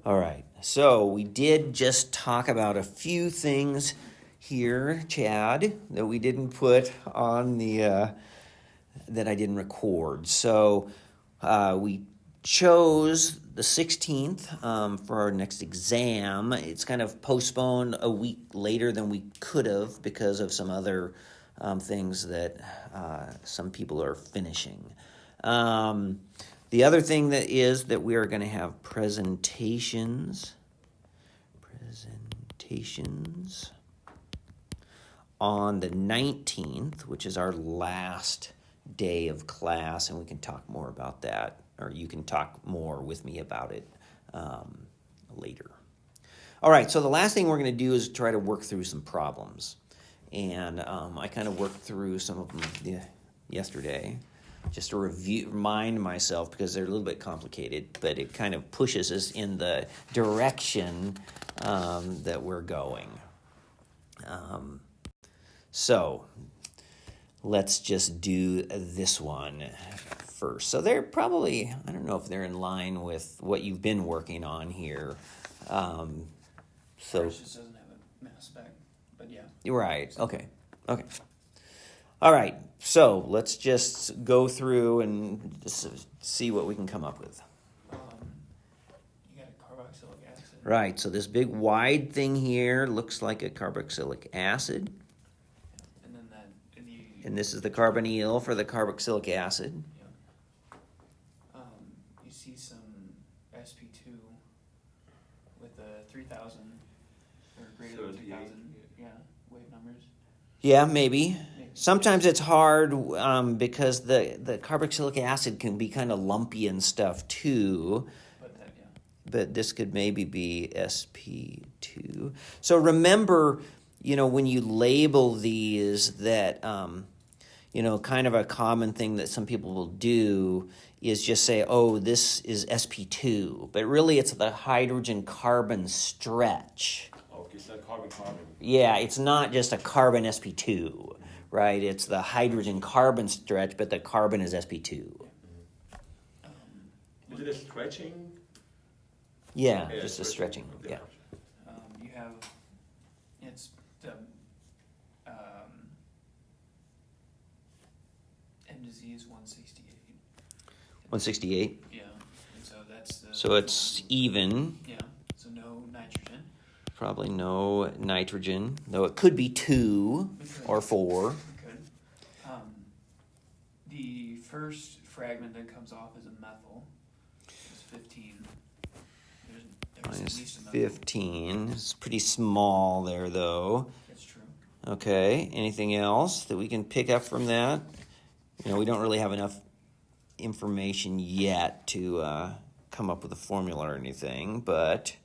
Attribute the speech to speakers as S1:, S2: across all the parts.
S1: All right. So we did just talk about a few things here, Chad, that we didn't put on the that I didn't record. So we chose the 16th for our next exam. It's kind of postponed a week later than we could have because of some other things that some people are finishing. The other thing that is that we are going to have presentations on the 19th, which is our last day of class, and we can talk more about that, or you can talk more with me about it later. All right, so the last thing we're going to do is try to work through some problems. And I kind of worked through some of them yesterday, just to remind myself, because they're a little bit complicated, but it kind of pushes us in the direction that we're going. So let's just do this one first. So they're probably, I don't know if they're in line with what you've been working on here.
S2: So it just doesn't have a mass spec, but yeah.
S1: Right, okay. All right, so let's just go through and just see what we can come up with.
S2: You got carboxylic acid.
S1: Right, so this big wide thing here looks like a carboxylic acid.
S2: And then that.
S1: And this is the carbonyl for the carboxylic acid.
S2: Yeah. You see some sp2 with a 3,000 or greater than 3,000. Yeah, wave numbers.
S1: Yeah, maybe. Sometimes it's hard because the carboxylic acid can be kind of lumpy and stuff too. But this could maybe be sp2. So remember, when you label these that, kind of a common thing that some people will do is just say, oh, this is sp2. But really it's the hydrogen-carbon stretch.
S3: Okay, so carbon-carbon.
S1: Yeah, it's not just a carbon sp2, right? It's the hydrogen-carbon stretch, but the carbon is sp2.
S3: Is it a stretching?
S1: Yeah, just a stretching, yeah.
S2: You have, it's the M to Z is 168.
S1: 168?
S2: Yeah, and so that's the...
S1: So it's even.
S2: Yeah, so no nitrogen.
S1: Probably no nitrogen, though it could be 2 or 4.
S2: It could. The first fragment that comes off is a methyl. It's 15. There's
S1: Minus
S2: at least a methyl.
S1: 15. It's pretty small there, though.
S2: That's true.
S1: Okay, anything else that we can pick up from that? We don't really have enough information yet to come up with a formula or anything, but...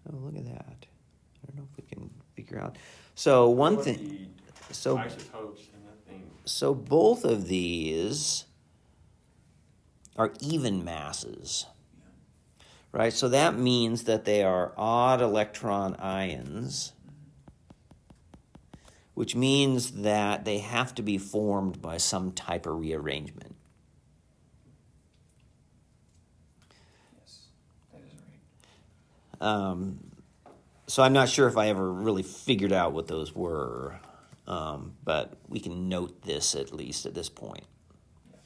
S1: Oh, look at that. I don't know if we can figure out. So one thing... So
S3: isotopes and that thing.
S1: So both of these are even masses, right? So that means that they are odd electron ions, which means that they have to be formed by some type of rearrangement.
S2: Yes, that is right.
S1: So I'm not sure if I ever really figured out what those were, but we can note this at least at this point.
S2: Yes.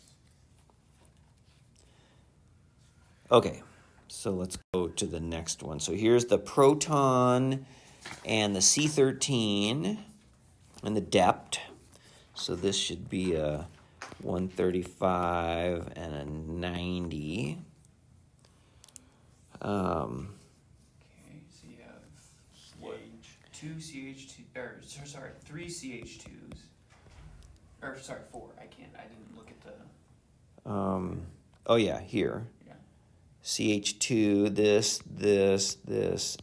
S1: Okay, so let's go to the next one. So here's the proton and the C13 and the dept. So this should be a 135 and a 90.
S2: Okay, so you have what? 2 CH2, or sorry, 3 CH2s. Or sorry, 4. I didn't look at the...
S1: Oh yeah, here.
S2: Yeah.
S1: CH2, this,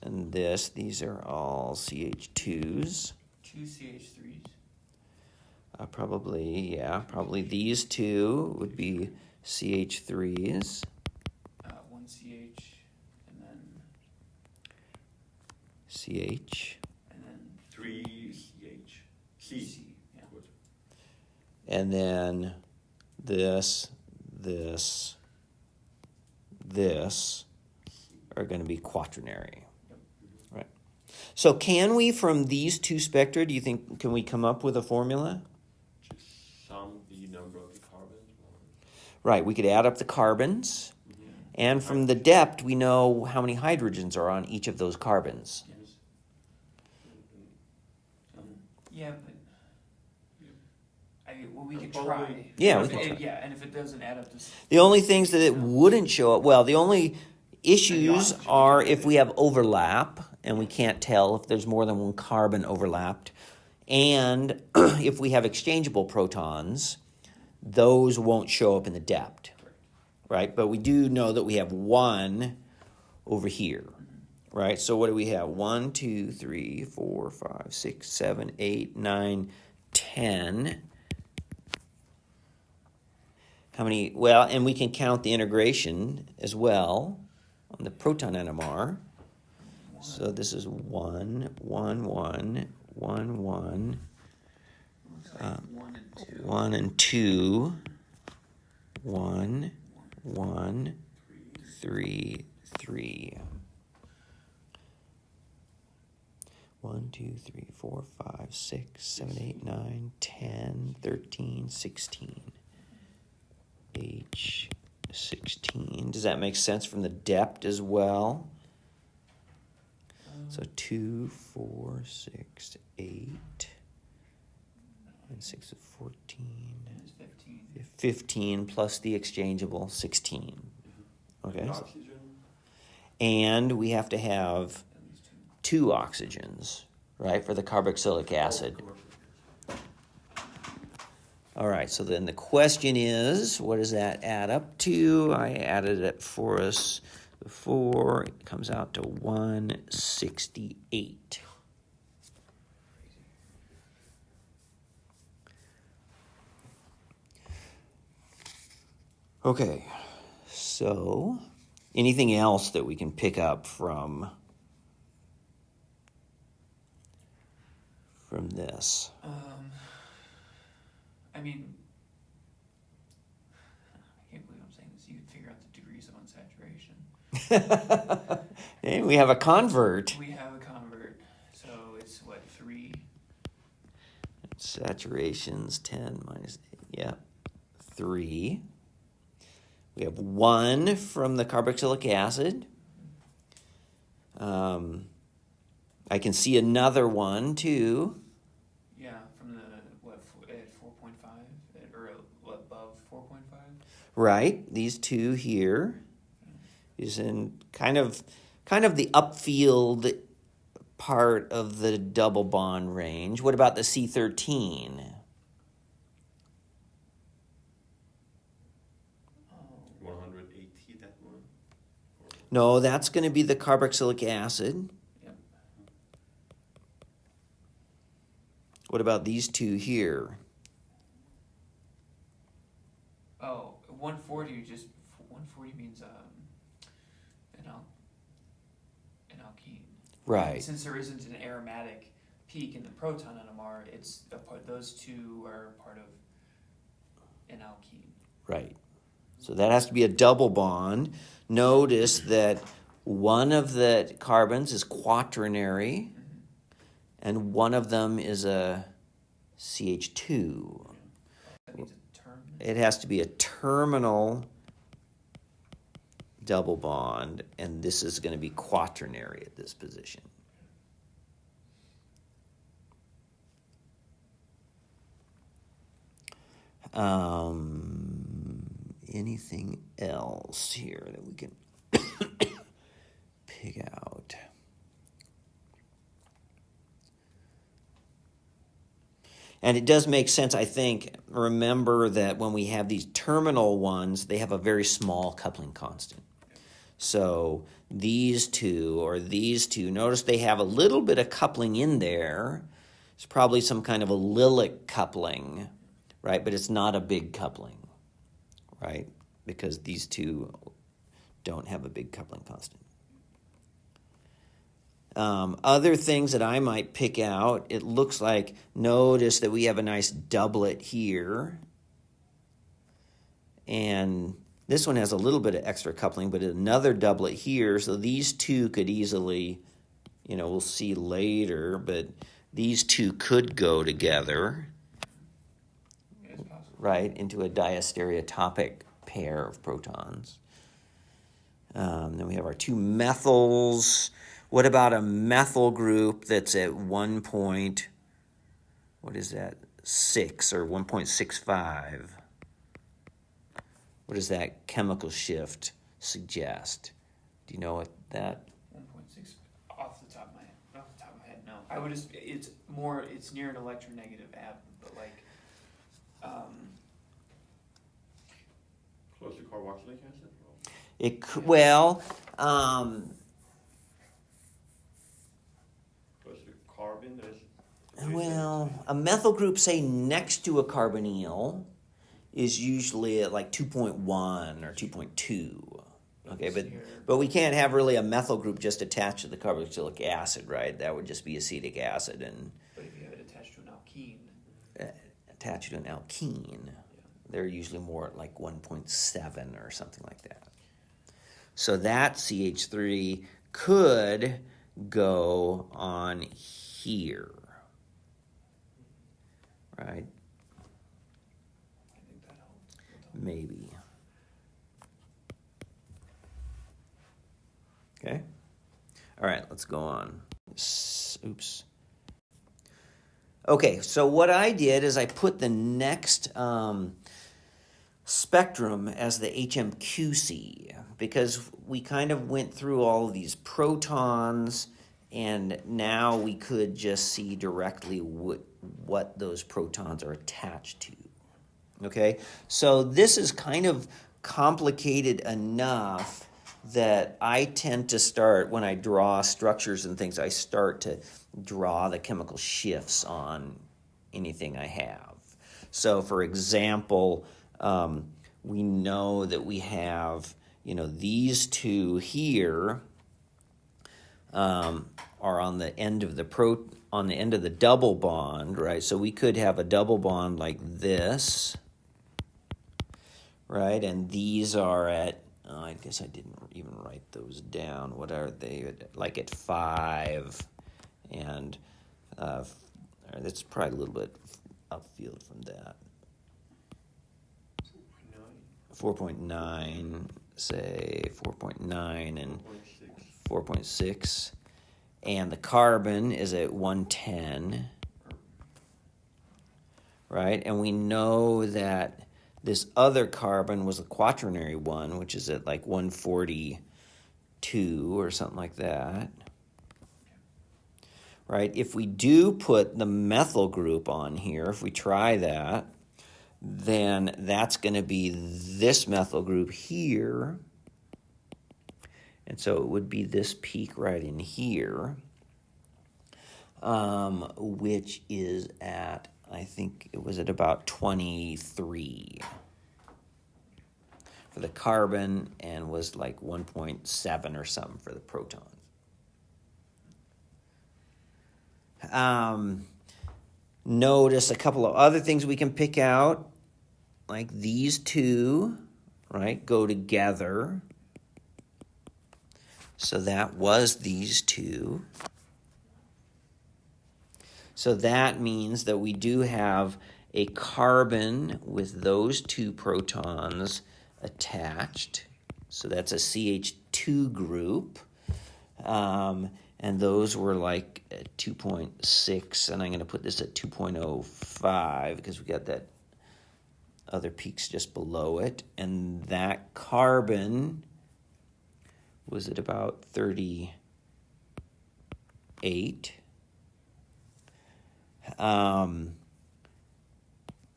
S1: and this. These are all CH2s.
S2: 2 CH3s.
S1: Probably these two would be CH3s.
S2: 1 CH, and then...
S1: CH.
S2: And then...
S3: 3 CH. C.
S2: Yeah.
S1: And then this, are going to be quaternary. Right. So can we, from these two spectra, do you think, can we come up with a formula?
S3: Just sum the number of the carbons.
S1: Right, we could add up the carbons,
S3: Yeah.
S1: and from the depth, we know how many hydrogens are on each of those carbons.
S3: Yes.
S2: Yeah, but we could
S3: Probably-
S2: try.
S1: Yeah, we
S2: If
S1: can
S2: it-
S1: try.
S2: Yeah, and if it doesn't add up to
S1: The only things that it wouldn't show up, well, the only issues
S2: oxygen.
S1: are if we have overlap, and we can't tell if there's more than one carbon overlapped, and if we have exchangeable protons, those won't show up in the depth, right? But we do know that we have one over here, right? So what do we have? 1, 2, 3, 4, 5, 6, 7, 8, 9, 10. How many? Well, and we can count the integration as well on the proton NMR. So this is 1, 1, 1, 1, 1,
S2: looks like 1 and 2.
S1: 1 and 2, 1, 1, 3, 3. 1, 2, 3, 4, 5, 6, 7, 8, 9, 10, 13, 16. H16. Does that make sense from the depth as well? So 2, 4, 6, 8, and 6 is 14.
S2: It's 15.
S1: 15 plus the exchangeable, 16. Okay.
S3: And oxygen.
S1: And we have to have
S2: At least 2.
S1: 2 oxygens, right, for the carboxylic acid. All right, so then the question is, what does that add up to? I added it for us before. It comes out to 168. Okay, so anything else that we can pick up from this?
S2: I mean, I can't believe I'm saying this. You could figure out the degrees of unsaturation.
S1: Hey, we have a convert.
S2: We have a convert, so it's what, 3?
S1: Saturation's 10 minus 8. Yeah, 3. We have 1 from the carboxylic acid. I can see another one too.
S2: Yeah, from the at 4.5 or above 4.5.
S1: Right, these two here is in kind of the upfield part of the double bond range. What about the C13?
S3: 180, that one.
S1: No, that's going to be the carboxylic acid.
S2: Yep.
S1: What about these two here?
S2: Oh, 140 just 140 means an alkene.
S1: Right.
S2: Since there isn't an aromatic peak in the proton NMR, it's a part, those two are part of an alkene.
S1: Right. So that has to be a double bond. Notice that one of the carbons is quaternary, and one of them is a CH2.
S2: That means a term.
S1: It has to be a terminal double bond, and this is going to be quaternary at this position. Anything else here that we can pick out? And it does make sense, I think. Remember that when we have these terminal ones, they have a very small coupling constant. So these two, notice they have a little bit of coupling in there. It's probably some kind of allylic coupling, right? But it's not a big coupling, right? Because these two don't have a big coupling constant. Other things that I might pick out, it looks like, notice that we have a nice doublet here. And This one has a little bit of extra coupling, but another doublet here. So these two could easily, we'll see later, but these two could go together,
S2: It's possible.
S1: right, into a diastereotopic pair of protons. Then we have our two methyls. What about a methyl group that's at 1 point, what is that, 6 or 1.65? What does that chemical shift suggest? Do you know what that?
S2: 1.6 off the top of my head. No, I would just. It's near an electronegative atom, but
S3: Close to carboxylic acid?
S1: Well,
S3: Close to carbon?
S1: a methyl group, say, next to a carbonyl is usually at like 2.1 or 2.2. Okay, but we can't have really a methyl group just attached to the carboxylic acid, right? That would just be acetic acid.
S2: But if you have it attached to an alkene.
S1: Attached to an alkene, they're usually more at like 1.7 or something like that. So that CH3 could go on here, right?
S2: I think that helps.
S1: Maybe. Okay. All right, let's go on. Oops. Okay, so what I did is I put the next spectrum as the HMQC because we kind of went through all of these protons and now we could just see directly what those protons are attached to. Okay, so this is kind of complicated enough that I tend to start, when I draw structures and things, I start to draw the chemical shifts on anything I have. So, for example, we know that we have, these two here are on the end of the double bond, right? So we could have a double bond like this, right? And these are at, I guess I didn't even write those down. What are they? Like at 5, and that's probably a little bit upfield from that. 4.9, say 4.9 and 4.6. And the carbon is at 110, right? And we know that this other carbon was a quaternary one, which is at like 142 or something like that. Right? If we do put the methyl group on here, if we try that, then that's going to be this methyl group here. And so it would be this peak right in here, which is at, I think it was at about 23 for the carbon and was like 1.7 or something for the protons. Notice a couple of other things we can pick out, like these two, right, go together. So that was these two. So that means that we do have a carbon with those two protons attached. So that's a CH2 group. And those were like 2.6, and I'm going to put this at 2.05 because we got that other peaks just below it. And that carbon was at about 38.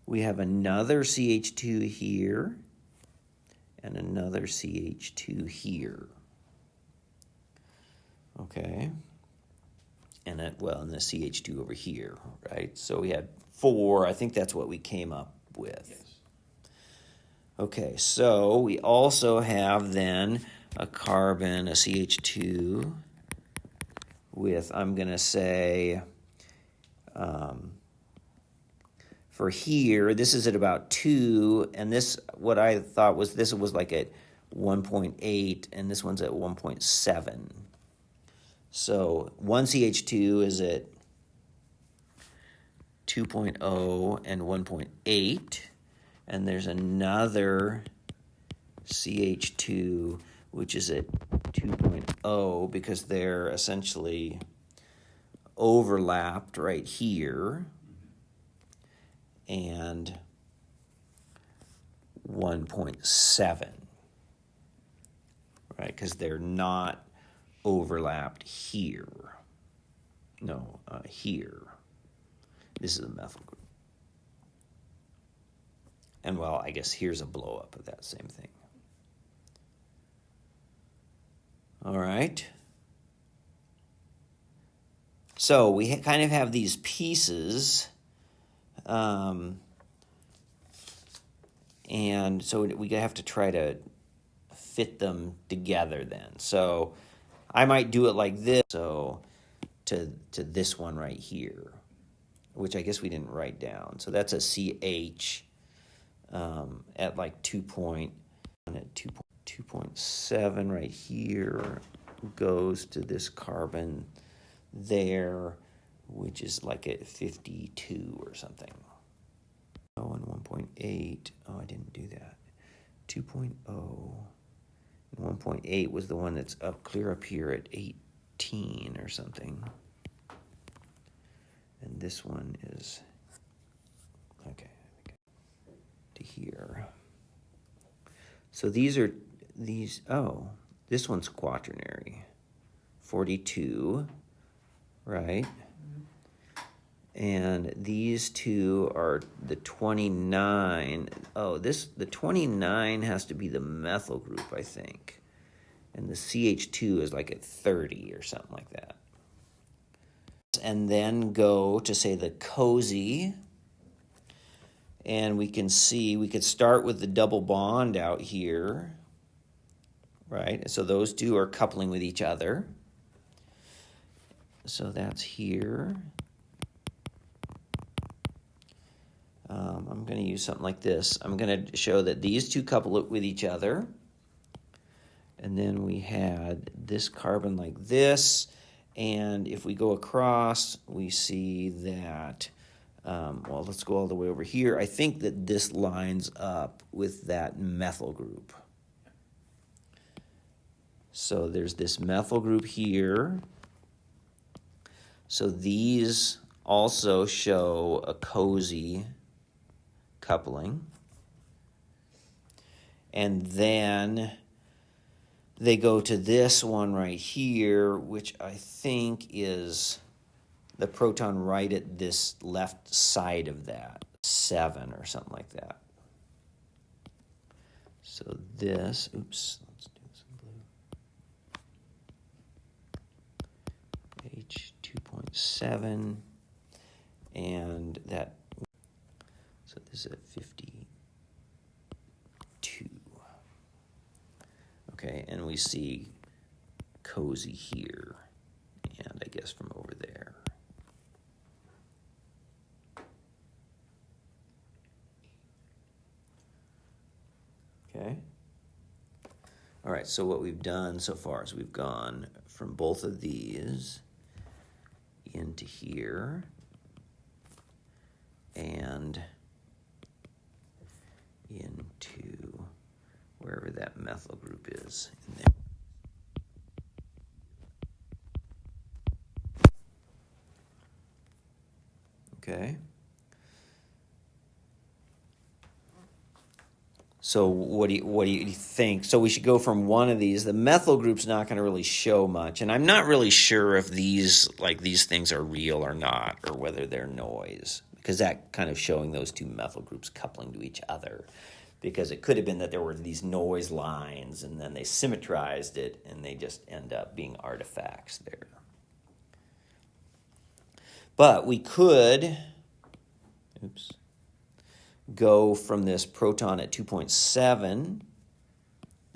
S1: We have another CH2 here and another CH2 here. Okay. And the CH2 over here, right? So we had 4. I think that's what we came up with.
S2: Yes.
S1: Okay, so we also have then a carbon, a CH2 with, I'm going to say, for here, this is at about 2, and this, what I thought was, this was like at 1.8, and this one's at 1.7. So 1CH2 is at 2.0 and 1.8, and there's another CH2 which is at 2.0 because they're essentially overlapped right here, and 1.7, right, because they're not overlapped here. No, here. This is a methyl group. And well, I guess here's a blow up of that same thing. All right. So we kind of have these pieces, and so we have to try to fit them together then. So I might do it like this, so to this one right here, which I guess we didn't write down. So that's a CH at like 2.7 right here, goes to this carbon there, which is like at 52 or something. Oh, and 1.8. Oh, I didn't do that. 2.0. 1.8 was the one that's up clear up here at 18 or something. And this one is, okay, to here. So these, oh, this one's quaternary. 42, right? And these two are the 29. Oh, the 29 has to be the methyl group, I think. And the CH2 is like at 30 or something like that. And then go to, say, the cozy. And we can see, we could start with the double bond out here, right? So those two are coupling with each other. So that's here. I'm going to use something like this. I'm going to show that these two couple with each other. And then we had this carbon like this. And if we go across, we see that, well, let's go all the way over here. I think that this lines up with that methyl group. So there's this methyl group here. So these also show a cozy coupling. And then they go to this one right here, which I think is the proton right at this left side of that, 7 or something like that. So this, oops, let's do this in blue. H2.7, and that, so this is at 52. Okay, and we see cozy here, and I guess from over there. Okay. All right, so what we've done so far is we've gone from both of these into here and into wherever that methyl group is in there. Okay. So what do you think? So we should go from one of these. The methyl group's not going to really show much, and I'm not really sure if these things are real or not, or whether they're noise, because that kind of showing those two methyl groups coupling to each other, because it could have been that there were these noise lines, and then they symmetrized it, and they just end up being artifacts there. But we could, oops, go from this proton at 2.7,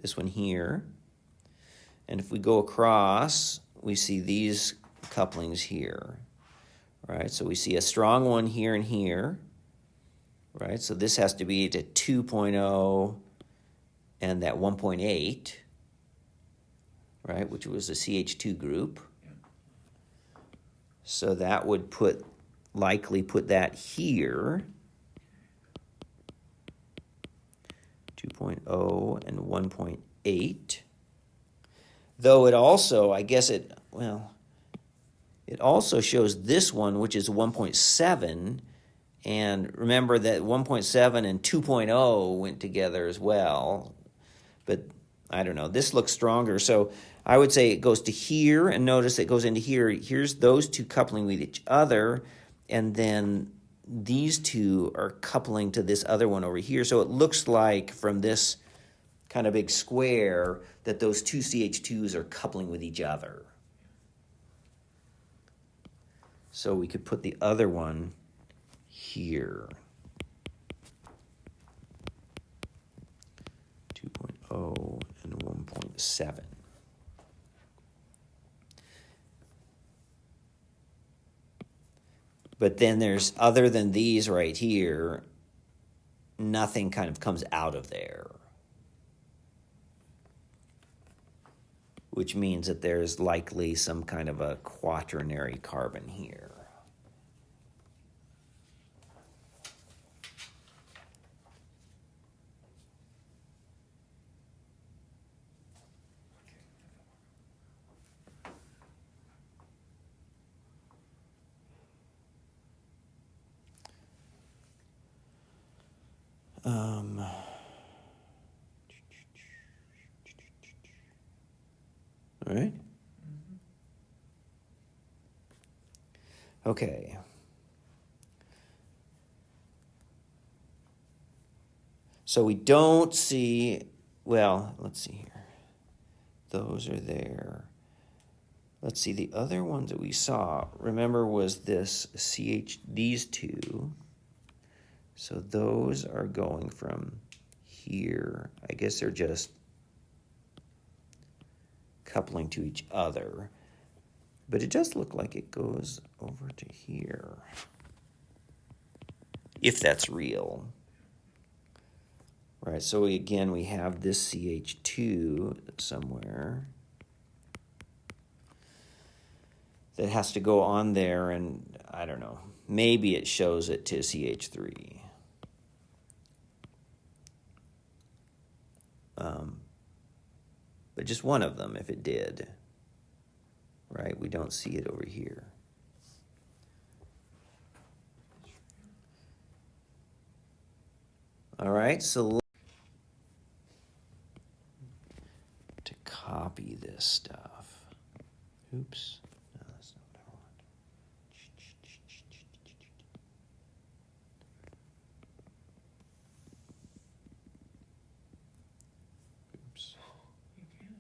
S1: this one here, and if we go across, we see these couplings here, right? So we see a strong one here and here, right? So this has to be to 2.0 and that 1.8, right, which was the CH2 group.
S2: Yeah.
S1: So that would likely put that here, 2.0 and 1.8. Though it also, I guess it also shows this one, which is 1.7. And remember that 1.7 and 2.0 went together as well. But I don't know. This looks stronger. So I would say it goes to here, and notice it goes into here. Here's those two coupling with each other, and then these two are coupling to this other one over here. So it looks like from this kind of big square that those two CH2s are coupling with each other. So we could put the other one here. 2.0 and 1.7. But then there's, other than these right here, nothing kind of comes out of there. Which means that there's likely some kind of a quaternary carbon here. All right. Okay. So we don't see, well, let's see here. Those are there. Let's see, the other ones that we saw, remember, was this these two. So those are going from here. I guess they're just coupling to each other. But it does look like it goes over to here. If that's real. Right, so again, we have this CH2 somewhere that has to go on there, and I don't know, maybe it shows it to CH3. But just one of them, if it did. Right, we don't see it over here. All right, so to copy this stuff. Oops. No, that's not what I want. Oops.
S2: You can.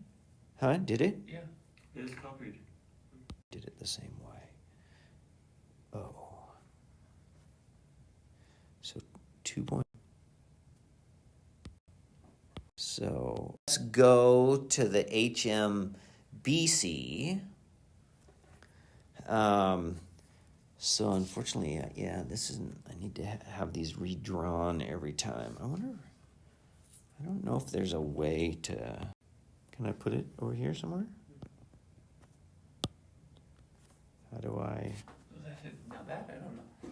S1: Huh? Did it?
S2: Yeah.
S3: It is copied.
S1: Did it the same way. Oh. So 2. So let's go to the HMBC. So unfortunately, yeah, this isn't, I need to have these redrawn every time. I don't know if there's a way to, can I put it over here somewhere? How do I?
S2: Now that I don't know.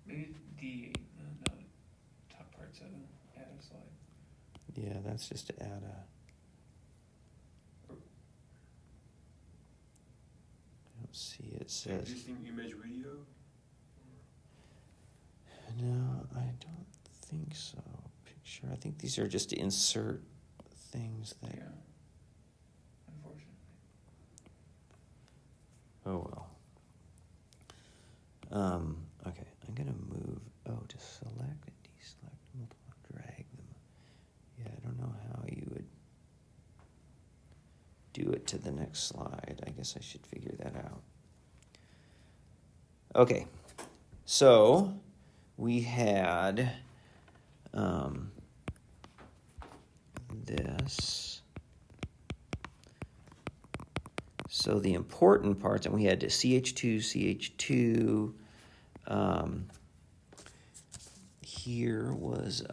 S2: Maybe the no, top parts of add a slide.
S1: Yeah, that's just to add a. I don't see it. Says.
S3: Existing image video?
S1: No, I don't think so. Picture. I think these are just to insert things that.
S2: Yeah. Unfortunately.
S1: Oh well. Okay, I'm gonna move. Oh, to select and deselect, multiply, drag them. Yeah, I don't know how you would do it to the next slide. I guess I should figure that out. Okay, so we had this. So the important parts, and we had to CH2, Here was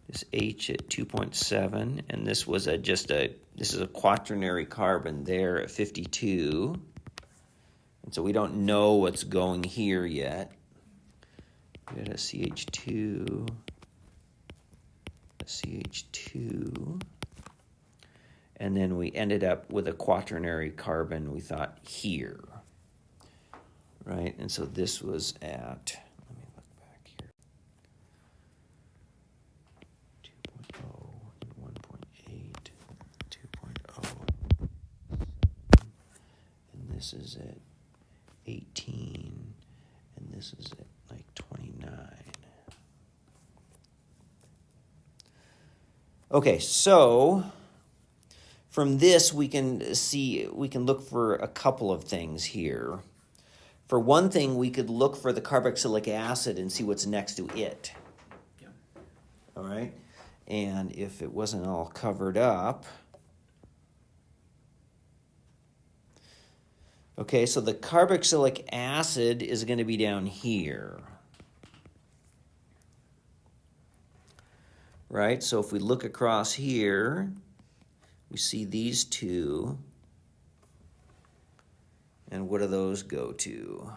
S1: this H at 2.7, and this was this is a quaternary carbon there at 52. And so we don't know what's going here yet. We had a CH2, a CH2, and then we ended up with a quaternary carbon, we thought, here. Right? And so this was at, let me look back here, 2.0, 1.8, 2.0, and this is at 18, and this is at like 29. Okay, so from this we can look for a couple of things here. For one thing, we could look for the carboxylic acid and see what's next to it.
S2: Yeah.
S1: All right? And if it wasn't all covered up. Okay, so the carboxylic acid is going to be down here. Right? So if we look across here, we see these two. And what do those go to?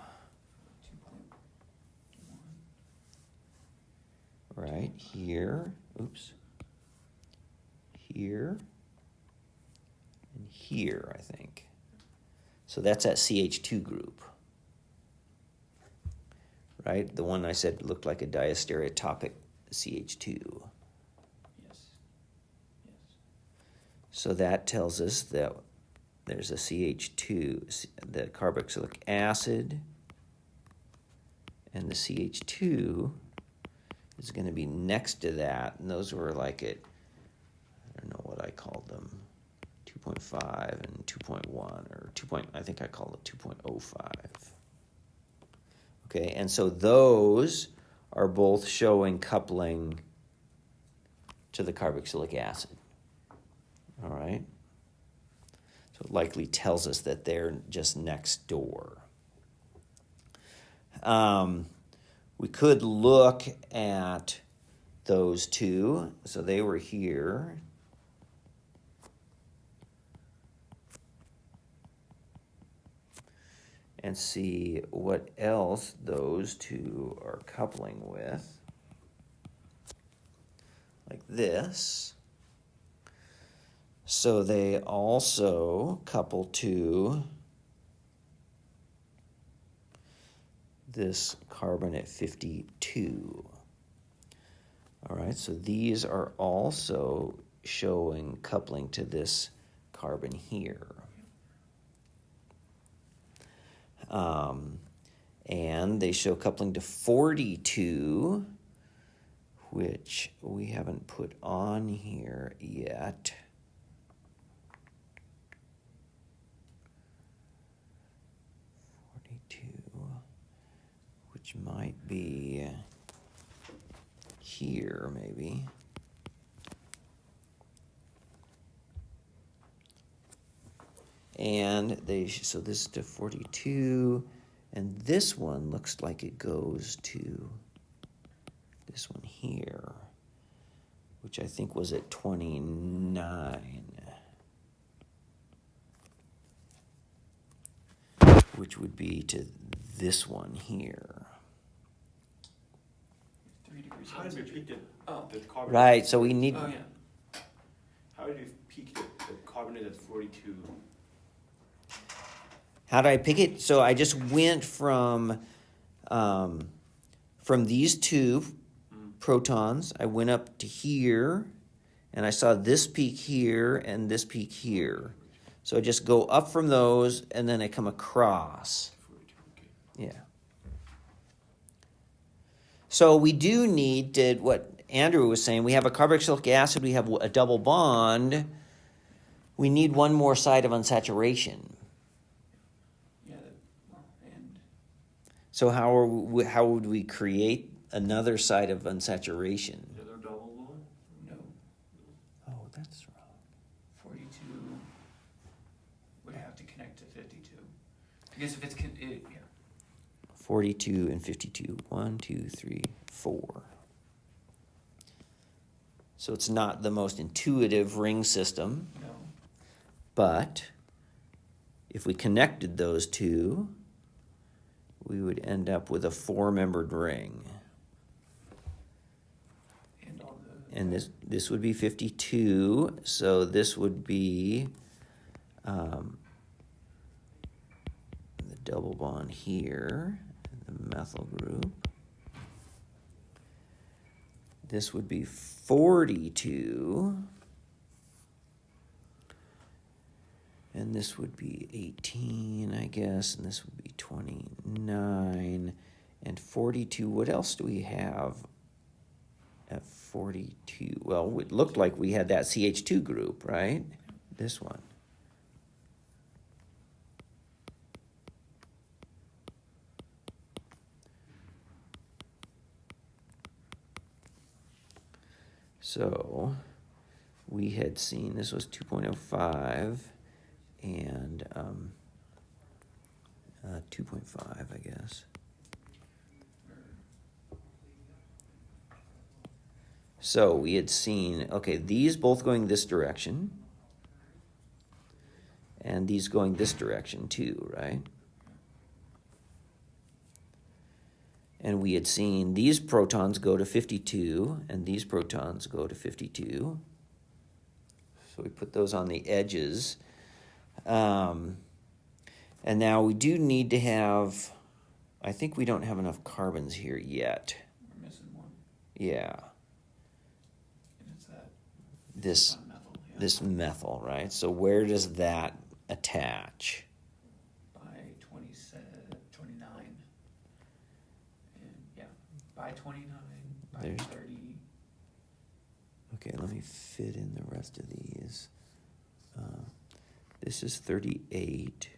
S2: 2.1.
S1: Right here. Oops. Here. And here, I think. So that's that CH2 group. Right? The one I said looked like a diastereotopic CH2.
S2: Yes.
S1: So that tells us that there's a CH2, the carboxylic acid, and the CH2 is going to be next to that, and those were like at, I don't know what I called them, 2.5 and 2.1, or I think I called it 2.05. Okay, and so those are both showing coupling to the carboxylic acid. All right? So it likely tells us that they're just next door. We could look at those two. So they were here. And see what else those two are coupling with. Like this. So they also couple to this carbon at 52. All right, so these are also showing coupling to this carbon here. And they show coupling to 42, which we haven't put on here yet. Which might be here, maybe. And so this is to 42, and this one looks like it goes to this one here, which I think was at 29. Which would be to this one here.
S2: 3 degrees
S3: How did we
S2: Celsius.
S3: pick
S2: Oh.
S3: the carbon?
S1: Right, so we need...
S2: Oh, yeah.
S3: How did you peak the carbonate at 42?
S1: How did I pick it? So I just went from these two protons. I went up to here, and I saw this peak here and this peak here. So I just go up from those, and then I come across.
S3: 42, okay.
S1: Yeah. So we do need to, what Andrew was saying, we have a carboxylic acid, we have a double bond. We need one more side of unsaturation.
S2: Yeah, and
S1: So how would we create another side of unsaturation?
S3: Is there a double bond?
S2: no,
S1: Oh, that's wrong.
S2: 42 would have to connect to 52. Because if it's, yeah.
S1: 42 and 52. 1, 2, 3, 4. So it's not the most intuitive ring system,
S2: No.
S1: but if we connected those two, we would end up with a 4-membered ring.
S2: And all the.
S1: And this would be 52, so this would be the double bond here, the methyl group. This would be 42. And this would be 18, I guess, and this would be 29. And 42, what else do we have at 42? Well, it looked like we had that CH2 group, right? This one. So we had seen this was 2.05 and 2.5, I guess. So we had seen, okay, these both going this direction, and these going this direction too, right? And we had seen these protons go to 52, and these protons go to 52. So we put those on the edges. And now we do need to have, I think we don't have enough carbons here yet.
S2: We're missing one.
S1: Yeah.
S2: And it's that.
S1: This,
S2: Methyl, yeah.
S1: this methyl, right? So where does that attach?
S2: By 29. And yeah, by 29, by
S1: There's-
S2: 30.
S1: Okay, let me fit in the rest of these. This is 38.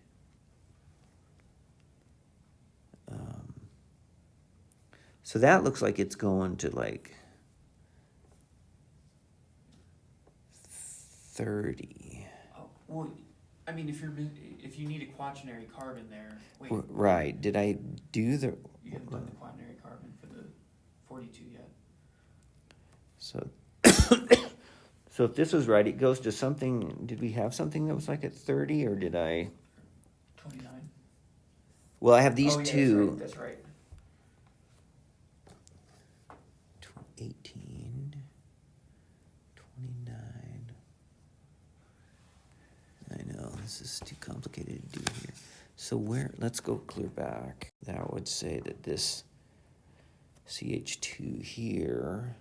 S1: So that looks like it's going to like 30.
S2: Oh, well, I mean, if you need a quaternary carbon there, wait,
S1: Right. Did I do the...
S2: you haven't done the quaternary carbon for the 42 yet.
S1: So, so if this was right, it goes to something... Did we have something that was like at 30, or did I...
S2: 29.
S1: Well, I have these
S2: oh, yeah,
S1: two...
S2: That's right.
S1: 18, 29. I know, this is too complicated to do here. So where, let's go clear back. That would say that this CH2 here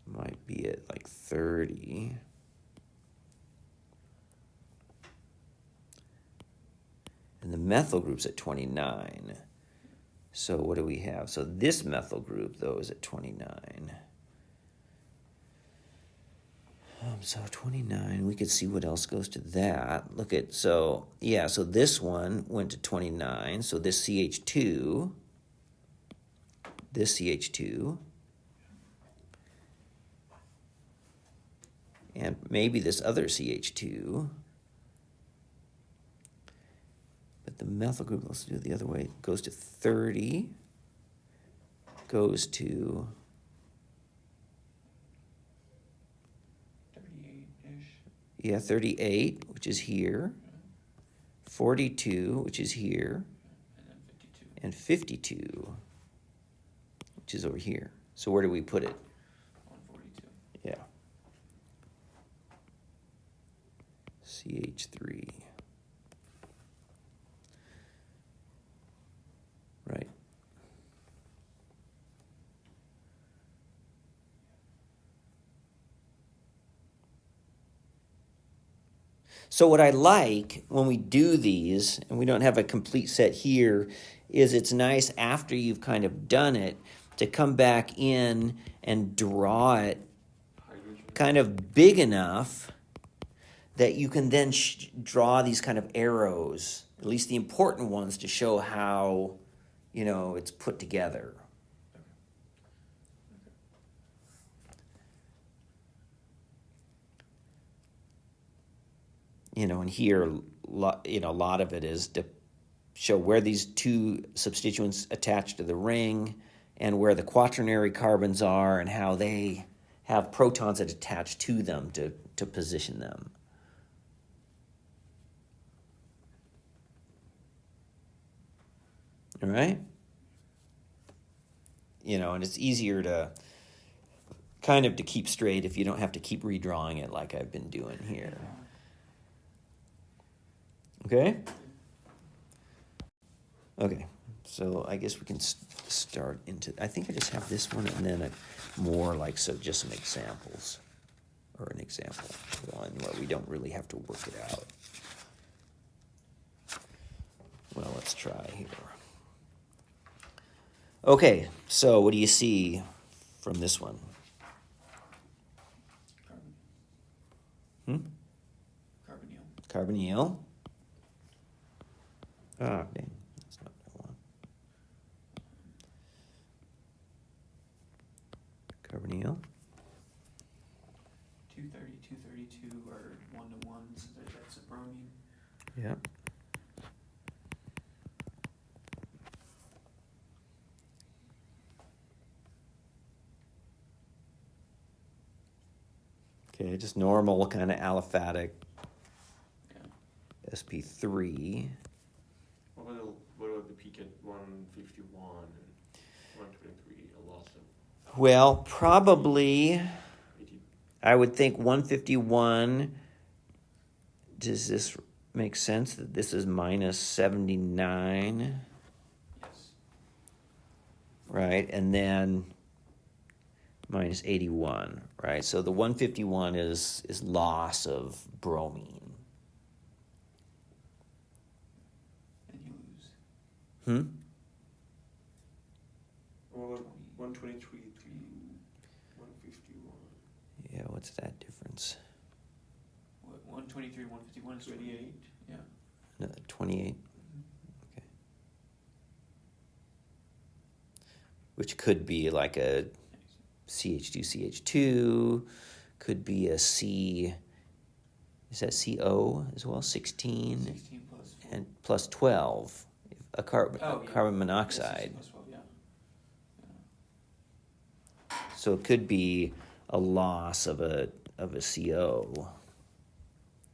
S1: might be at like 30. And the methyl group's at 29. So what do we have? So this methyl group, though, is at 29. So 29, we could see what else goes to that. Look at, so, yeah, so this one went to 29. So this CH2, and maybe this other CH2. But the methyl group, let's do it the other way, goes to 30, goes to
S2: 38-ish.
S1: yeah, 38, which is here, 42, which is here,
S2: And then 52.
S1: and 52, which is over here. So where do we put it?
S2: On 42.
S1: Yeah. CH3. Right. So what I like when we do these, and we don't have a complete set here, is it's nice after you've kind of done it to come back in and draw it
S3: Hydrogen.
S1: kind of big enough that you can then draw these kind of arrows, at least the important ones, to show how, you know, it's put together. You know, and here, you know, a lot of it is show where these two substituents attach to the ring and where the quaternary carbons are and how they have protons that attach to them to position them. All right? You know, and it's easier to kind of to keep straight if you don't have to keep redrawing it like I've been doing here. Okay? Okay, so I guess we can start into, I think I just have this one and then more like, so just some examples, or an example one where we don't really have to work it out. Well, let's try here. Okay, so what do you see from this one?
S2: Carbonyl.
S1: Carbonyl. Ah, dang, that's not what I want. Carbonyl.
S2: 230, 232 are 1-to-1, so that's a bromine.
S1: Yep. Okay, just normal kind of aliphatic sp3.
S3: What about the peak at 151 and 123? A loss of
S1: Well, probably,
S3: 80.
S1: I would think 151, does this make sense that this is minus 79?
S2: Yes.
S1: Right, and then minus 81, right? So the 151 is loss of bromine.
S2: And you lose.
S1: Hmm?
S3: What about 123 to 151?
S1: Yeah, what's that difference?
S2: What, 123, 151 is 28. Yeah.
S1: No, 28? Okay. Which could be like a CH2CH2, could be a C, is that CO as well? 16
S2: 16 plus 4.
S1: and plus 12, a carbon monoxide.
S2: Plus 12, yeah.
S1: So it could be a loss of a CO,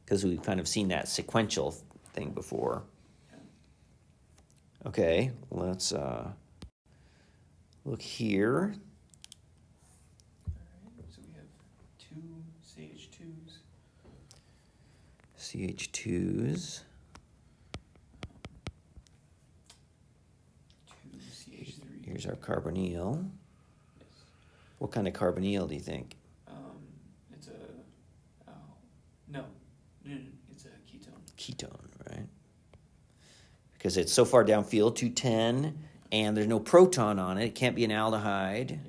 S1: because we've kind of seen that sequential thing before.
S2: Yeah.
S1: Okay, let's look here.
S2: So we have 2 CH2s.
S1: CH2s.
S2: 2 CH3s.
S1: Here's our carbonyl.
S2: Yes.
S1: What kind of carbonyl do you think?
S2: It's a, no, it's a ketone.
S1: Ketone, right? Because it's so far downfield, 210, and there's no proton on it. It can't be an aldehyde,
S2: Yes.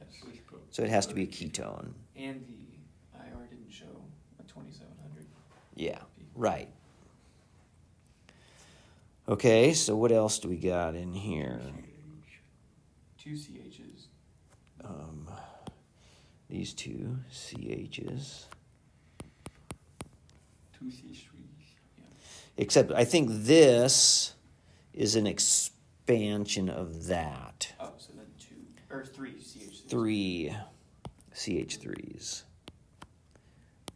S1: so it has to be a ketone.
S2: And the IR didn't show a 2700.
S1: Yeah, right. Okay, so what else do we got in here?
S2: 2 CHs.
S1: These two CHs.
S3: 2 CH3s.
S2: Yeah.
S1: Except I think this is an expansion of that.
S2: Oh, so then 2 or 3 CH3s.
S1: 3 CH3s.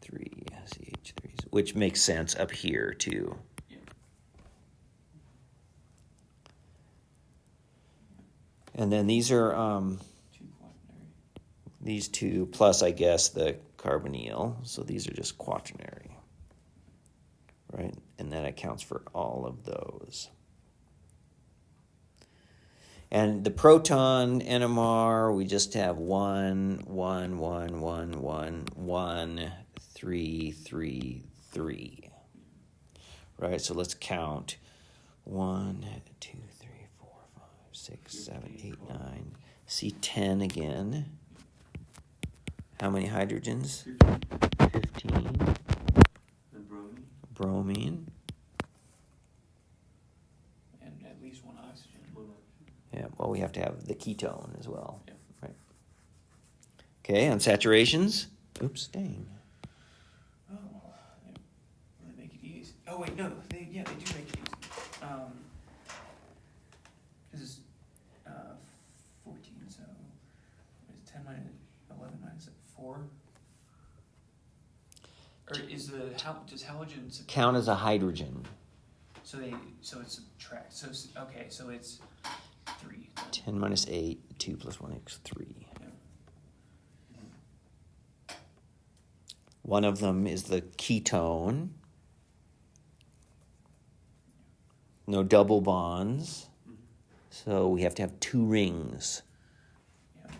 S1: 3 CH3s, which makes sense up here too.
S2: Yeah.
S1: And then these are
S2: 2 quaternary.
S1: these two plus, I guess, the carbonyl. So these are just quaternary, right? And that accounts for all of those. And the proton NMR, we just have 1, 1, 1, 1, 1, 1, 3, 3, 3. Right, so let's count. 1, 2, 3, 4, 5, 6, 7, 8, 9. See 10 again. How many hydrogens? 15.
S3: And bromine.
S1: Bromine.
S2: And at least 1 oxygen.
S1: Yeah, well, we have to have the ketone as well.
S2: Yeah.
S1: Right. Okay, on saturations. Oops, dang.
S2: Oh, they make it easy. Oh wait, no, they do make it easy. 4? Or is does halogen
S1: Count as a hydrogen.
S2: so it subtracts. So it's 3.
S1: 10 minus 8, 2 plus 1 equals 3.
S2: Yeah.
S1: One of them is the ketone. No double bonds. So we have to have 2 rings.
S2: Yeah.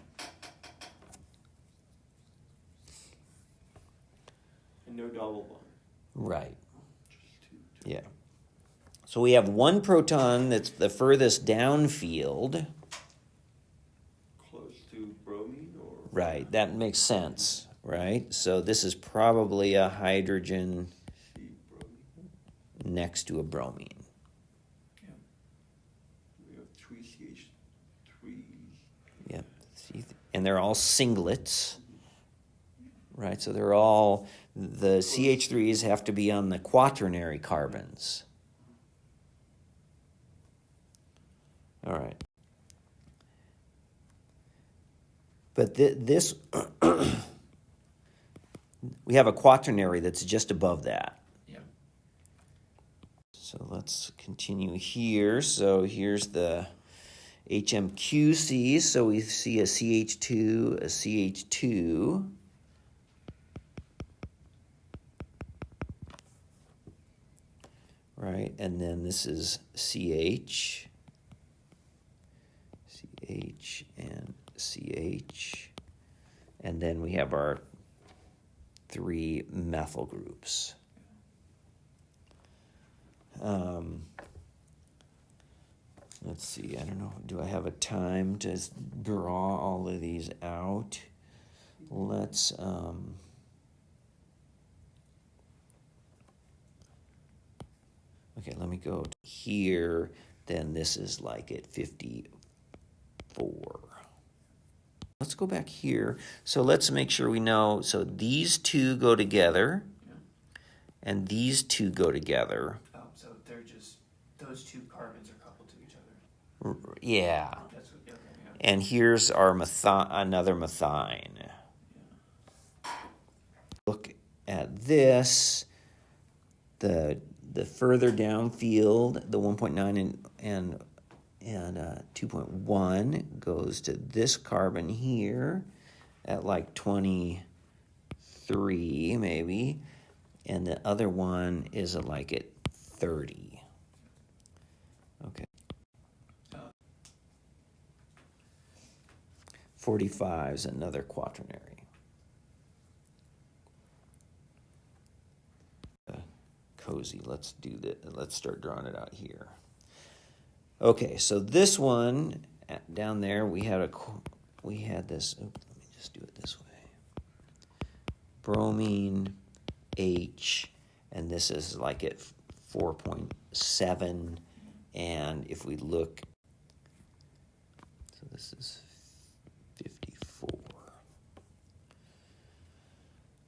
S3: And no double bond.
S1: Right.
S3: Just two.
S1: Yeah. So we have one proton that's the furthest downfield.
S3: Close to bromine or?
S1: Right. That makes sense. Right. So this is probably a hydrogen
S3: C, bromine.
S1: next to a bromine.
S2: Yeah.
S3: We have 3 CH3s.
S1: Yep. And they're all singlets. Right. So they're all, the CH3s have to be on the quaternary carbons. All right. But this, we have a quaternary that's just above that.
S2: Yeah.
S1: So let's continue here. So here's the HMQC. So we see a CH2, a CH2. Right, and then this is CH, CH, and CH. And then we have our 3 methyl groups. Let's see, I don't know, do I have a time to draw all of these out? Let's, okay, let me go here, then this is like at 54. Let's go back here. So let's make sure we know, so these 2 go together,
S2: Yeah.
S1: and these 2 go together.
S2: Oh, so they're just, those 2 carbons are coupled to each other.
S1: Yeah.
S2: That's what. Okay. Yeah.
S1: And here's our another methine.
S2: Yeah.
S1: Look at this. The further downfield, the 1.9 and 2.1 goes to this carbon here at like 23 maybe, and the other one is like at 30. Okay. 45 is another quaternary. Cozy. Let's do that. Let's start drawing it out here. Okay, so this one down there, we had this. Oops, let me just do it this way. Bromine H, and this is like at 4.7, and if we look, so this is 54.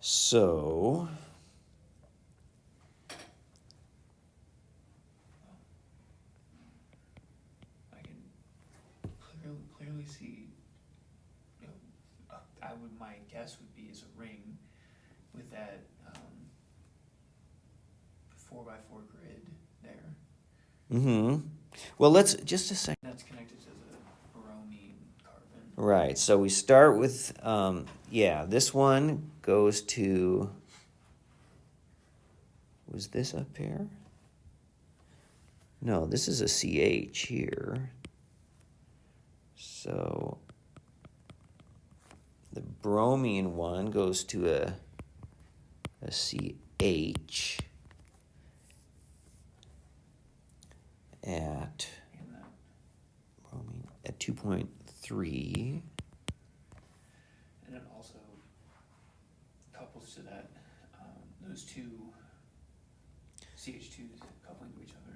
S1: So
S2: clearly see, my guess would be is a ring with that 4x4 grid there.
S1: Mm-hmm. Well, let's just a second.
S2: That's connected to the bromine carbon.
S1: Right. So we start with this one goes to. Was this up here? No, this is a CH here. So the bromine one goes to a CH at bromine at 2.3.
S2: And it also couples to that, those 2 CH2s coupling to each other.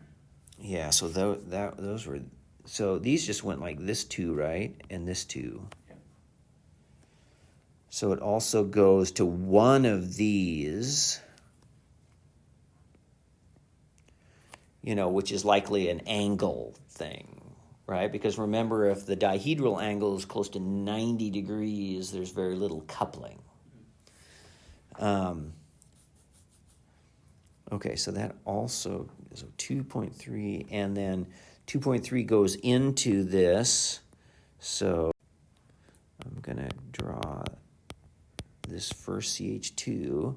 S1: Yeah, so those were. So these just went like this 2, right? And this 2.
S2: Yeah.
S1: So it also goes to one of these, which is likely an angle thing, right? Because remember, if the dihedral angle is close to 90 degrees, there's very little coupling.
S2: Mm-hmm.
S1: Okay, so that also is 2.3, and then 2.3 goes into this. So I'm going to draw this first CH2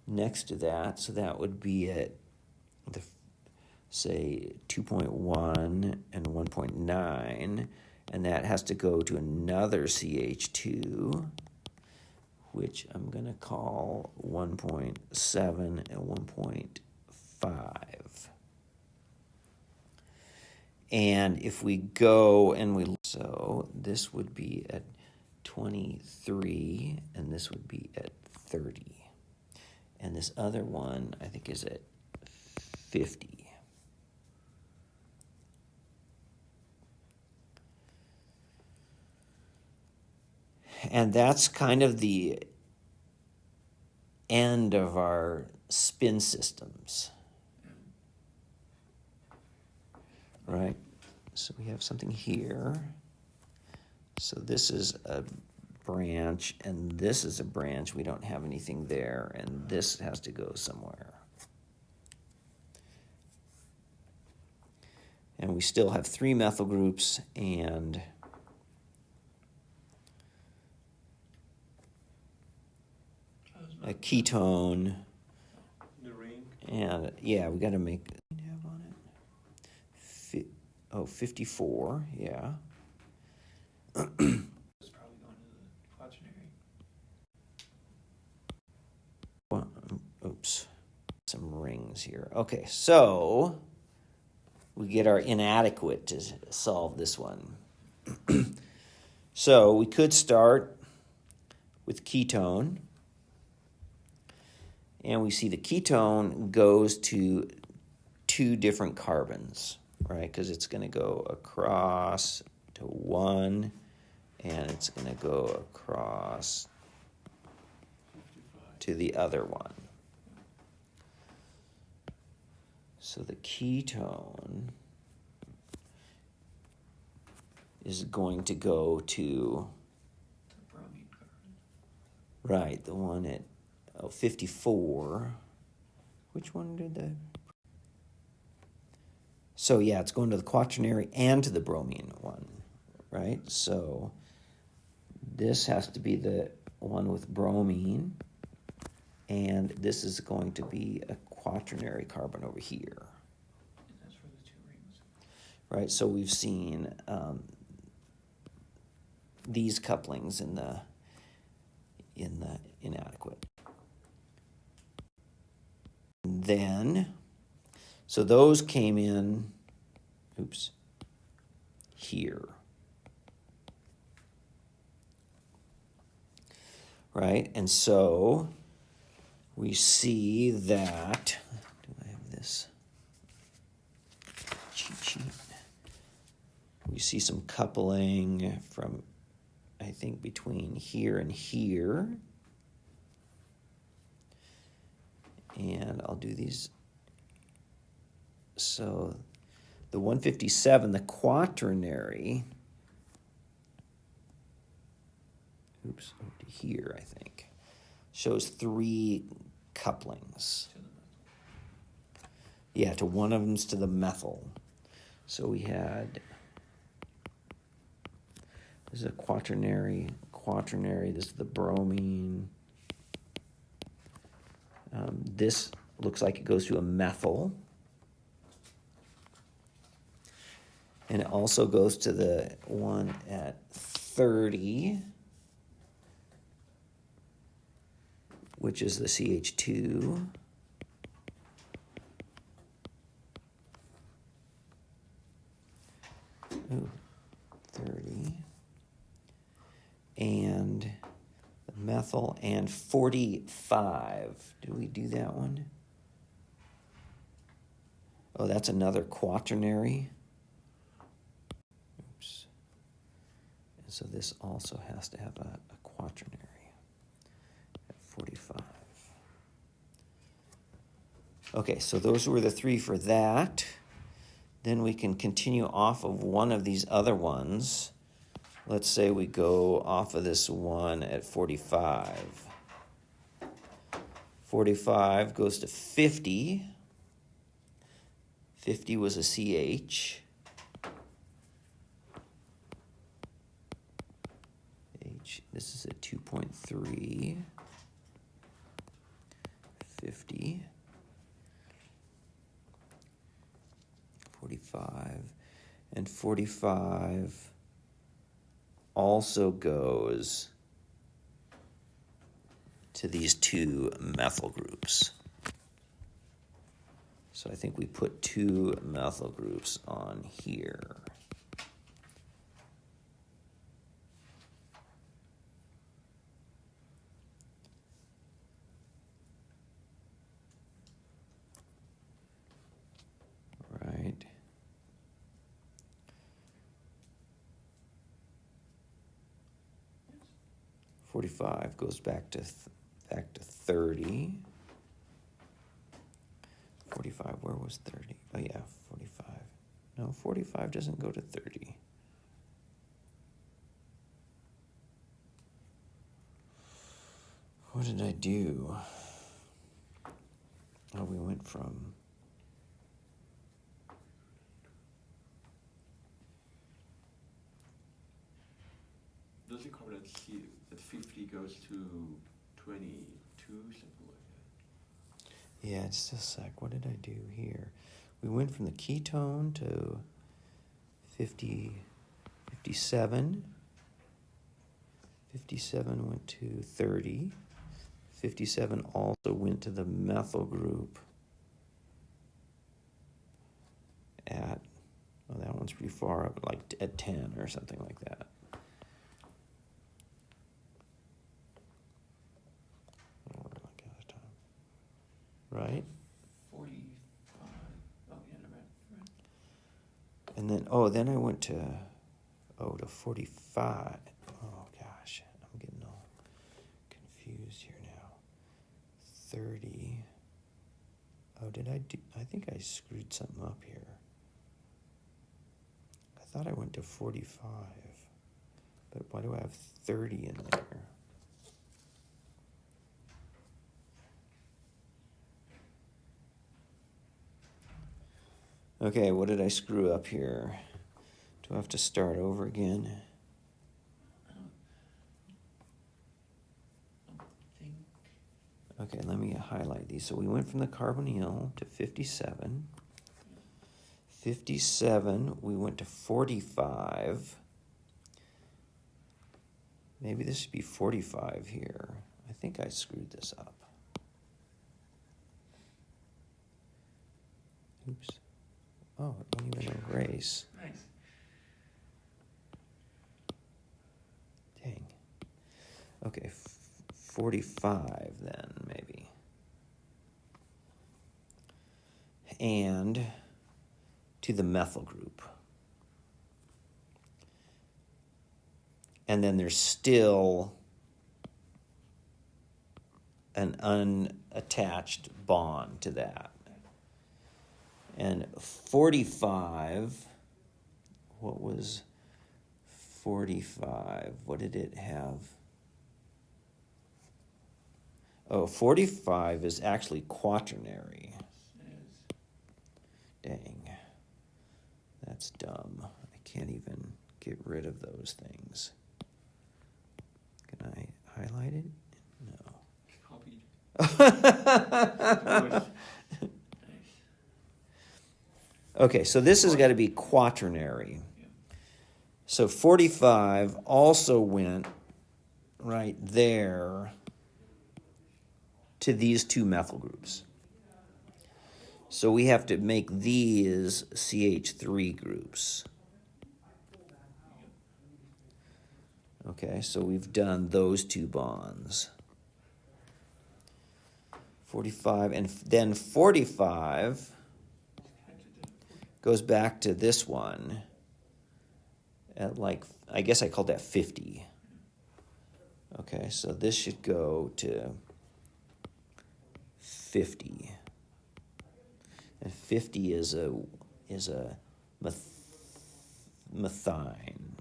S1: next to that. So that would be at, say, 2.1 and 1.9. And that has to go to another CH2, which I'm going to call 1.7 and 1.5. And if we go and we, so this would be at 23, and this would be at 30. And this other one, I think, is at 50. And that's kind of the end of our spin systems. Right? So we have something here. So this is a branch, and this is a branch. We don't have anything there, and this has to go somewhere. And we still have 3 methyl groups and a ketone.
S3: The ring.
S1: And yeah, we got to make have on it. 54, yeah.
S2: It's probably going to the quaternary.
S1: Well, oops. Some rings here. Okay, so we get our inadequate to solve this one. So we could start with ketone. And we see the ketone goes to 2 different carbons, right? Because it's going to go across to 1, and it's going to go across to the other one. So the ketone is going to go to,
S2: The bromine carbon.
S1: right, the one at 54. Which one did that? So yeah, it's going to the quaternary and to the bromine one, right? So this has to be the one with bromine, and this is going to be a quaternary carbon over here.
S2: And that's for the 2 rings.
S1: Right, so we've seen these couplings in the inadequate. Then, so those came in, here. Right, and so we see that, do I have this cheat sheet? We see some coupling from, I think, between here and here. And I'll do these. So the 157, the quaternary, over to here, I think, shows 3 couplings.
S2: To the methyl.
S1: Yeah, to one of them's to the methyl. So we had, this is a quaternary, this is the bromine. This looks like it goes to a methyl. And it also goes to the one at 30, which is the CH2. Ooh, 30. And the methyl and 45. Did we do that one? Oh, that's another quaternary. Oops. And so this also has to have a quaternary at 45. Okay, so those were the 3 for that. Then we can continue off of one of these other ones. Let's say we go off of this one at 45. 45 goes to 50. 50 was a CH. This is a 2.3. 50. 45. And 45 also goes to these two methyl groups. So I think we put two methyl groups on here. Right. 45 goes back to 30. 45, where was 30? Oh yeah, 45. No, 45 doesn't go to 30. What did I do? Oh, we went from...
S3: Does it cover that that 50 goes to 22, something like that?
S1: Yeah, just a sec. What did I do here? We went from the ketone to 57. 57 went to 30. 57 also went to the methyl group at, oh, that one's pretty far up, like at 10 or something like that. Right?
S2: 45. Oh, yeah, never mind.
S1: And then, then I went to 45. Oh, gosh, I'm getting all confused here now. 30. Oh, did I do, I think I screwed something up here. I thought I went to 45, but why do I have 30 in there? Okay, what did I screw up here? Do I have to start over again?
S2: I don't think.
S1: Okay, let me highlight these. So we went from the carbonyl to 57. 57, we went to 45. Maybe this should be 45 here. I think I screwed this up. Oops. Oh, it won't even erase.
S2: Nice.
S1: Dang. Okay, 45 then, maybe. And to the methyl group. And then there's still an unattached bond to that. And 45, what was 45? What did it have? Oh, 45 is actually quaternary.
S2: It is.
S1: Dang. That's dumb. I can't even get rid of those things. Can I highlight it? No.
S3: Copied.
S1: Okay, so this has got to be quaternary. So 45 also went right there to these two methyl groups. So we have to make these CH3 groups. Okay, so we've done those two bonds. 45, and then 45 goes back to this one at like, I guess I called that 50. Okay, so this should go to 50. And 50 is a methine.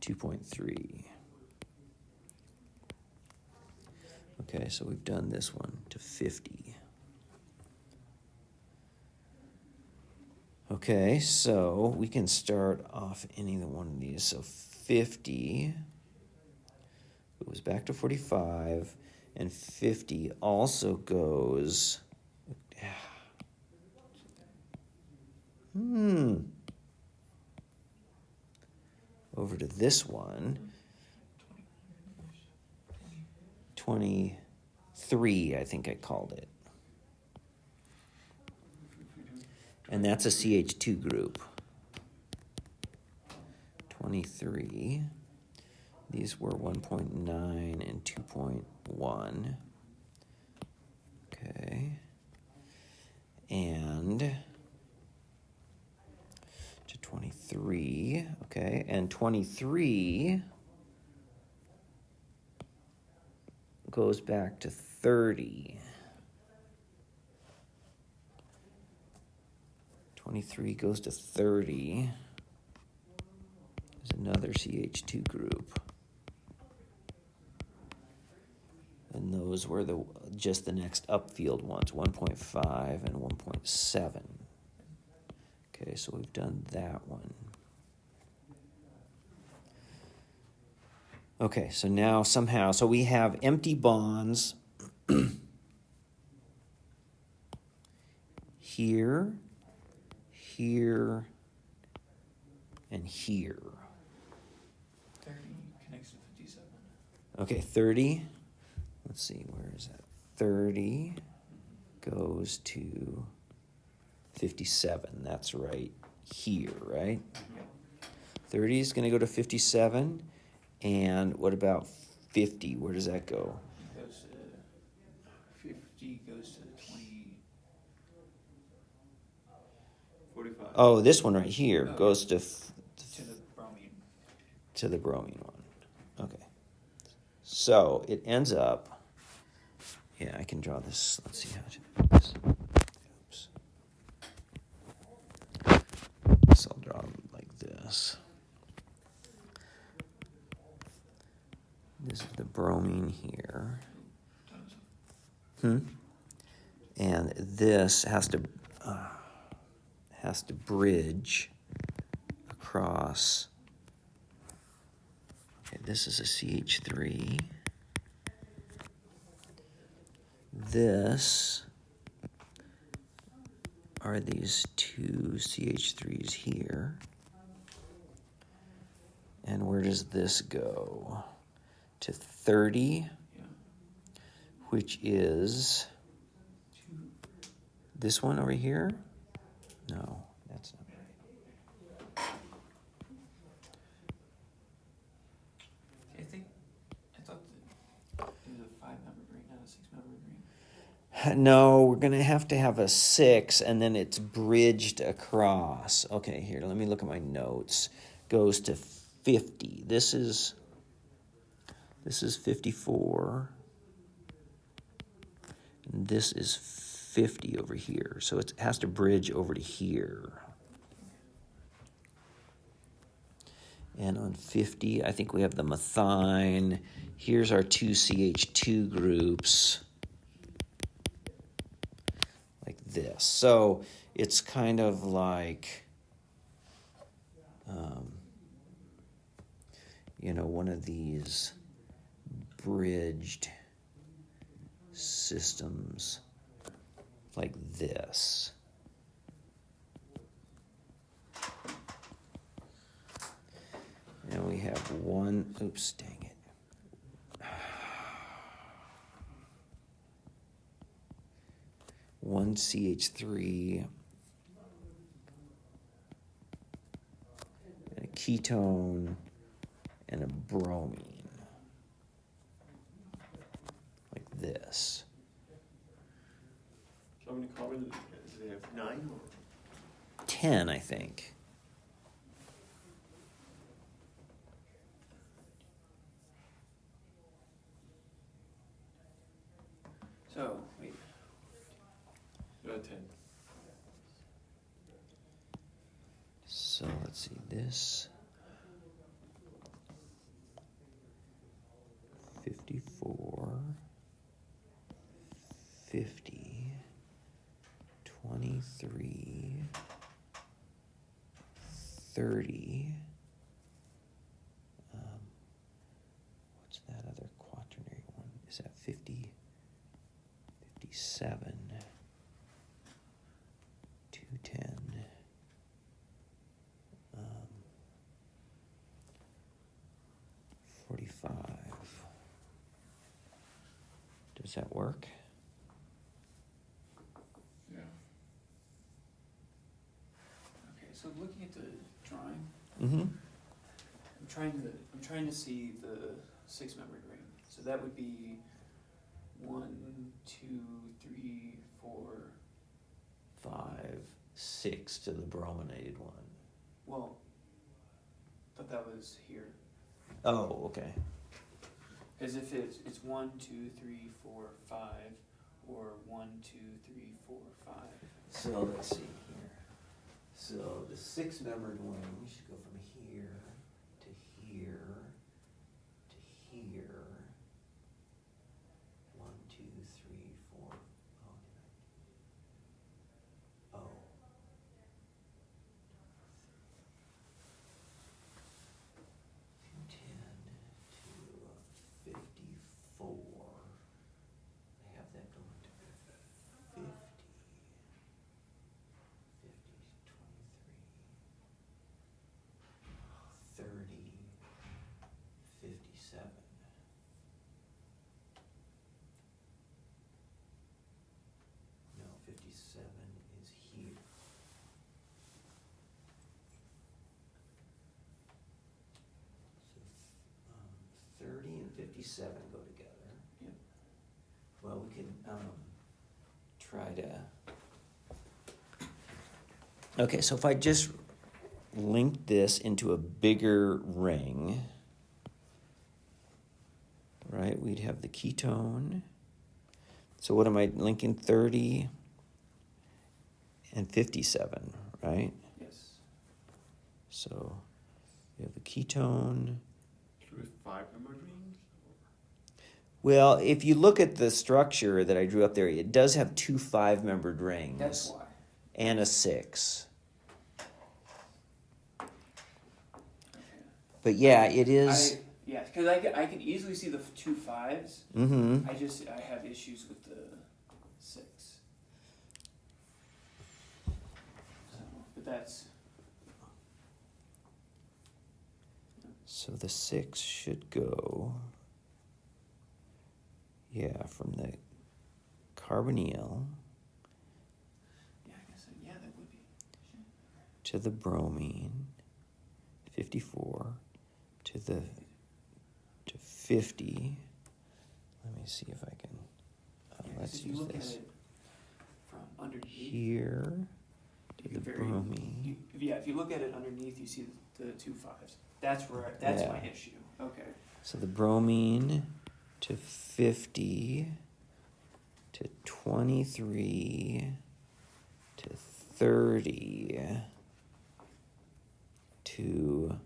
S1: 2.3. Okay, so we've done this one to 50. Okay, so we can start off any one of these. So 50 goes back to 45, and 50 also goes... over to this one. 23, I think I called it. And that's a CH2 group. 23. These were 1.9 and 2.1. Okay. And to 23. Okay. And 23 goes back to 30. 23 goes to 30. There's another CH2 group. And those were just the next upfield ones, 1.5 and 1.7. Okay, so we've done that one. Okay, so now somehow, so we have empty bonds here, here, and here.
S2: 30 connects to 57.
S1: Okay, 30. Let's see, where is that? 30 goes to 57. That's right here, right?
S2: Yep.
S1: 30 is going to go to 57. And what about 50? Where does that go?
S2: It goes to 50 goes to 20.
S3: 45.
S1: Oh, this one right here
S2: Oh,
S1: goes
S2: yeah.
S1: to
S2: To the bromine.
S1: to the bromine one. Okay. So it ends up, yeah, I can draw this. Let's see how to do this. Oops. So I'll draw them like this. This is the bromine here. And this has to bridge across. Okay, this is a CH3. This are these two CH3s here. And where does this go? To 30,
S2: Yeah.
S1: which is
S2: 2.
S1: this one over here? No, that's not right.
S2: I thought that it was a 5-member ring, not a 6-member ring.
S1: No, we're going to have a 6, and then it's bridged across. Okay, here, let me look at my notes. Goes to 50. This is 54. And this is 50 over here. So it has to bridge over to here. And on 50, I think we have the methine. Here's our two CH2 groups. Like this. So it's kind of like, one of these bridged systems like this. And we have one, oops, dang it. One CH3 and a ketone and a bromine. Like this.
S3: So how many carbons do they have? 9 or?
S1: 10, I think.
S2: So, wait.
S3: 10.
S1: So let's see, this 54, 50, 23, 30. What's that other quaternary one? Is that 50, 57, 210, 45. Does that work?
S2: Yeah. Okay, so looking at the drawing,
S1: Mm-hmm.
S2: I'm trying to see the 6-membered ring. So that would be 1, 2, 3, 4.
S1: 5, 6 to the brominated one.
S2: Well, but that was here.
S1: Oh, okay.
S2: As if it's 1, 2, 3, 4, 5, or 1, 2, 3, 4, 5.
S1: So let's see here. So the 6-membered one should go from here to here to here. 1, 2, 3, 4. Oh. 10 to 54. I have that going to 50. 50, 23, 30, 57. No, 57 is here. So 30 and 57 go together.
S2: Yep.
S1: Well, we can try to. Okay, so if I just link this into a bigger ring, right, we'd have the ketone. So what am I linking? 30 and 57, right?
S2: Yes.
S1: So we have the ketone.
S3: With 5-membered rings?
S1: Well, if you look at the structure that I drew up there, it does have 2 5-membered rings.
S2: That's why.
S1: And a 6.
S2: Okay.
S1: But yeah, it is.
S2: Yeah, because I can easily see the 2 5s.
S1: Mm-hmm.
S2: I have issues with the 6. So, but that's.
S1: So the 6 should go, from the carbonyl
S2: Yeah, I guess. Yeah, that would be.
S1: to the bromine, 54, to 50. Let me see if I can.
S2: Yeah, 'cause
S1: Let's
S2: if you
S1: use
S2: look
S1: this
S2: at it from underneath.
S1: here to the bromine.
S2: If you look at it underneath, you see the 2 5s. That's my issue. Okay.
S1: So the bromine to 50 to 23 to 30 to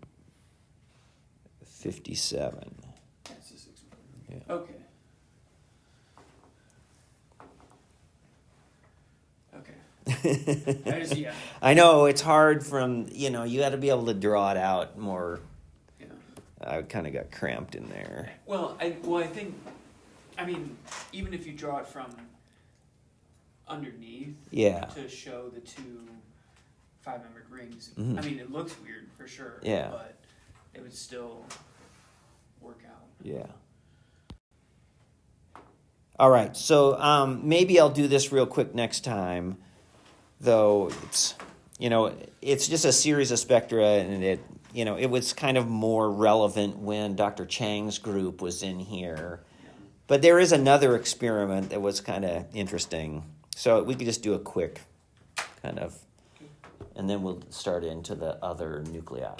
S1: 57.
S2: That's the 6.
S1: Yeah.
S2: Okay. Okay.
S1: I know it's hard from, you got to be able to draw it out more.
S2: Yeah.
S1: I kind of got cramped in there.
S2: Well, I think, even if you draw it from underneath,
S1: Yeah.
S2: to show the 2 5-membered rings,
S1: Mhm.
S2: it looks weird for sure.
S1: Yeah.
S2: But it would still work out.
S1: Yeah. All right. So maybe I'll do this real quick next time, though it's just a series of spectra, and it was kind of more relevant when Dr. Chang's group was in here.
S2: Yeah.
S1: But there is another experiment that was kind of interesting. So we could just do a quick kind of, and then we'll start into the other nuclei.